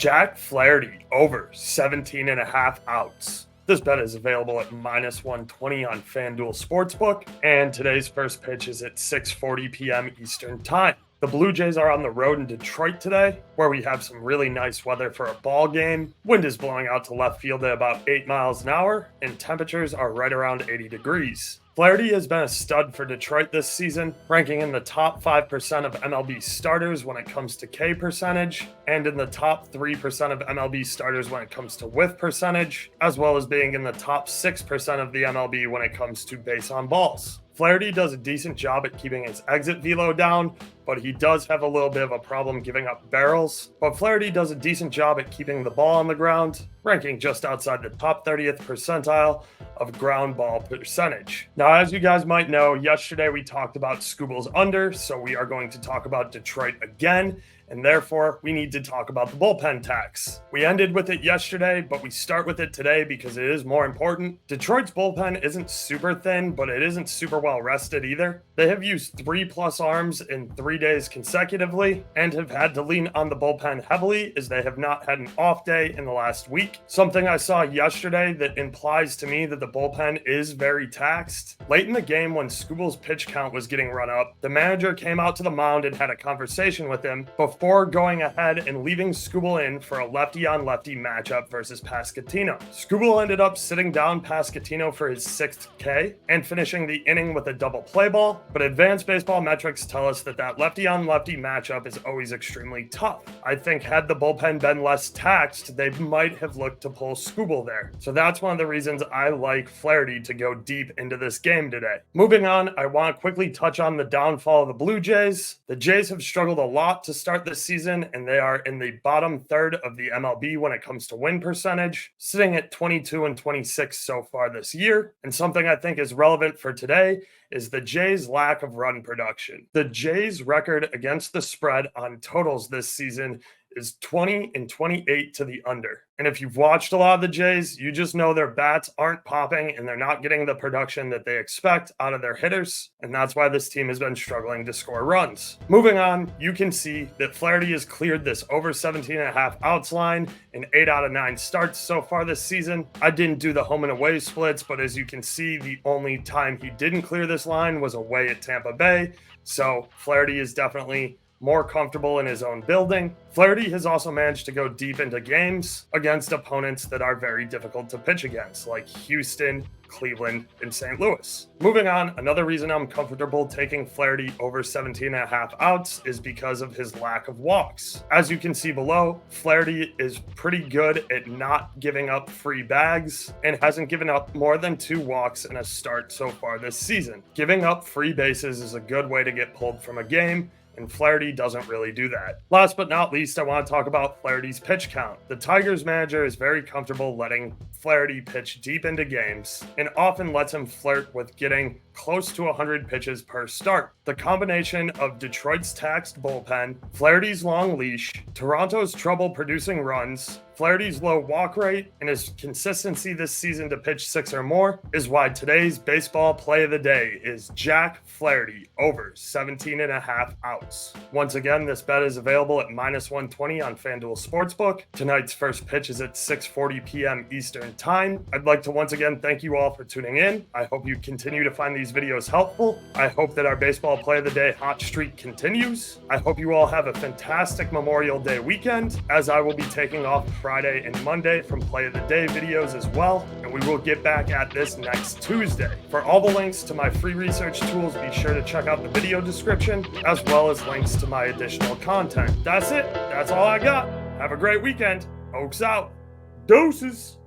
Jack Flaherty over 17.5 outs. This bet is available at -120 on FanDuel Sportsbook, and today's first pitch is at 6:40 p.m. Eastern Time. The Blue Jays are on the road in Detroit today, where we have some really nice weather for a ball game. Wind is blowing out to left field at about 8 miles an hour, and temperatures are right around 80 degrees. Flaherty has been a stud for Detroit this season, ranking in the top 5% of MLB starters when it comes to K percentage, and in the top 3% of MLB starters when it comes to whiff percentage, as well as being in the top 6% of the MLB when it comes to base on balls. Flaherty does a decent job at keeping his exit velo down, but he does have a little bit of a problem giving up barrels. But Flaherty does a decent job at keeping the ball on the ground, ranking just outside the top 30th percentile of ground ball percentage. Now, as you guys might know, yesterday we talked about Skubal's under, so we are going to talk about Detroit again, and therefore we need to talk about the bullpen tax. We ended with it yesterday, but we start with it today because it is more important. Detroit's bullpen isn't super thin, but it isn't super well rested either. They have used 3+ arms in 3 days consecutively and have had to lean on the bullpen heavily as they have not had an off day in the last week. Something I saw yesterday that implies to me that the bullpen is very taxed. Late in the game when Skubal's pitch count was getting run up, the manager came out to the mound and had a conversation with him before going ahead and leaving Skubal in for a lefty-on-lefty matchup versus Pasquantino. Skubal ended up sitting down Pasquantino for his 6th K and finishing the inning with a double play ball, but advanced baseball metrics tell us that that lefty-on-lefty matchup is always extremely tough. I think had the bullpen been less taxed, they might have looked to pull Skubal there. So that's one of the reasons I like Flaherty to go deep into this game today. Moving on, I want to quickly touch on the downfall of the Blue Jays. The Jays have struggled a lot to start this season, and they are in the bottom third of the MLB when it comes to win percentage, sitting at 22-26 so far this year. And something I think is relevant for today is the Jays' lack of run production. The Jays' record against the spread on totals this season is 20-28 to the under. And if you've watched a lot of the Jays, you just know their bats aren't popping and they're not getting the production that they expect out of their hitters. And that's why this team has been struggling to score runs. Moving on, you can see that Flaherty has cleared this over 17.5 outs line in 8 out of 9 starts so far this season. I didn't do the home and away splits, but as you can see, the only time he didn't clear this line was away at Tampa Bay. So Flaherty is definitely more comfortable in his own building. Flaherty has also managed to go deep into games against opponents that are very difficult to pitch against, like Houston, Cleveland, and St. Louis. Moving on, another reason I'm comfortable taking Flaherty over 17.5 outs is because of his lack of walks. As you can see below, Flaherty is pretty good at not giving up free bags and hasn't given up more than 2 walks in a start so far this season. Giving up free bases is a good way to get pulled from a game, and Flaherty doesn't really do that. Last but not least, I want to talk about Flaherty's pitch count. The Tigers manager is very comfortable letting Flaherty pitch deep into games and often lets him flirt with getting close to 100 pitches per start. The combination of Detroit's taxed bullpen, Flaherty's long leash, Toronto's trouble producing runs, Flaherty's low walk rate, and his consistency this season to pitch 6 or more is why today's baseball play of the day is Jack Flaherty over 17.5 outs. Once again, this bet is available at -120 on FanDuel Sportsbook. Tonight's first pitch is at 6:40 p.m. Eastern Time. I'd like to once again thank you all for tuning in. I hope you continue to find these videos helpful. I hope that our baseball play of the day hot streak continues. I hope you all have a fantastic Memorial Day weekend, as I will be taking off Friday and Monday from play of the day videos as well, and we will get back at this next Tuesday. For all the links to my free research tools, be sure to check out the video description, as well as links to my additional content. That's it. That's all I got. Have a great weekend. Oaks out. Deuces.